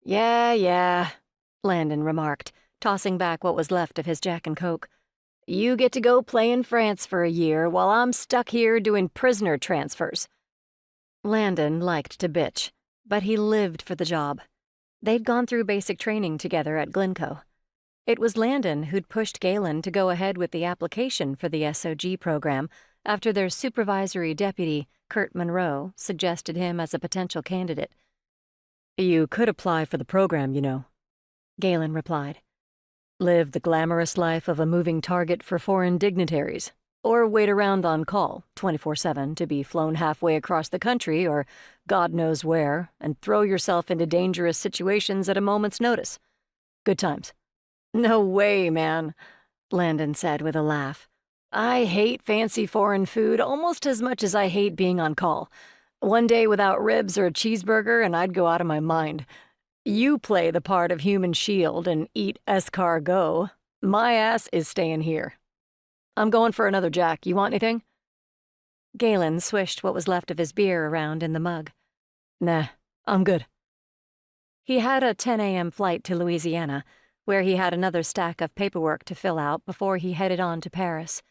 Yeah, Landon remarked, tossing back what was left of his Jack and Coke. You get to go play in France for a year while I'm stuck here doing prisoner transfers. Landon liked to bitch, but he lived for the job. They'd gone through basic training together at Glencoe. It was Landon who'd pushed Galen to go ahead with the application for the SOG program after their supervisory deputy, Kurt Monroe, suggested him as a potential candidate. You could apply for the program, you know, Galen replied. Live the glamorous life of a moving target for foreign dignitaries, or wait around on call 24/7 to be flown halfway across the country or God knows where and throw yourself into dangerous situations at a moment's notice. Good times. No way, man, Landon said with a laugh. I hate fancy foreign food almost as much as I hate being on call. One day without ribs or a cheeseburger and I'd go out of my mind. You play the part of human shield and eat escargot. My ass is staying here. I'm going for another Jack. You want anything? Galen swished what was left of his beer around in the mug. Nah, I'm good. He had a 10 a.m. flight to Louisiana, where he had another stack of paperwork to fill out before he headed on to Paris.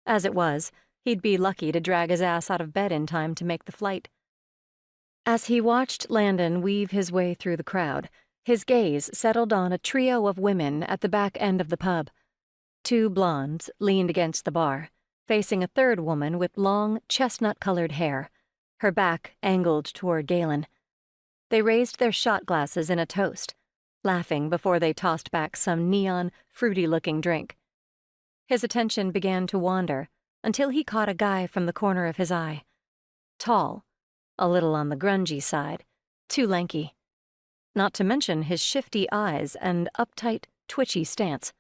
As it was, he'd be lucky to drag his ass out of bed in time to make the flight. As he watched Landon weave his way through the crowd, his gaze settled on a trio of women at the back end of the pub. Two blondes leaned against the bar, facing a third woman with long, chestnut-colored hair, her back angled toward Galen. They raised their shot glasses in a toast, laughing before they tossed back some neon, fruity-looking drink. His attention began to wander until he caught a guy from the corner of his eye. Tall, a little on the grungy side, too lanky. Not to mention his shifty eyes and uptight, twitchy stance.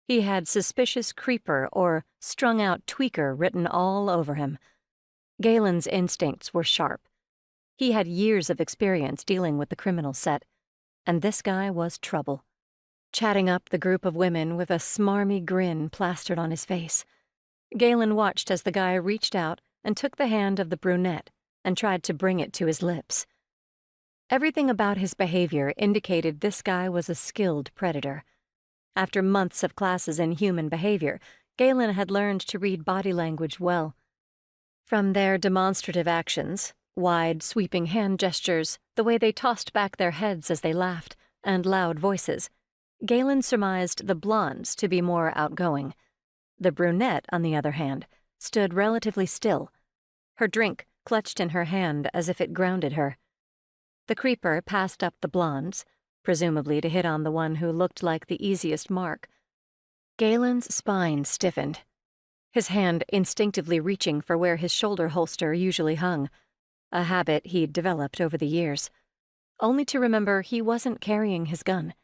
He had suspicious creeper or strung-out tweaker written all over him. Galen's instincts were sharp. He had years of experience dealing with the criminal set, and this guy was trouble. Chatting up the group of women with a smarmy grin plastered on his face. Galen watched as the guy reached out and took the hand of the brunette and tried to bring it to his lips. Everything about his behavior indicated this guy was a skilled predator. After months of classes in human behavior, Galen had learned to read body language well. From their demonstrative actions, wide, sweeping hand gestures, the way they tossed back their heads as they laughed, and loud voices, Galen surmised the blondes to be more outgoing. The brunette, on the other hand, stood relatively still, her drink clutched in her hand as if it grounded her. The creeper passed up the blondes, presumably to hit on the one who looked like the easiest mark. Galen's spine stiffened, his hand instinctively reaching for where his shoulder holster usually hung, a habit he'd developed over the years, only to remember he wasn't carrying his gun.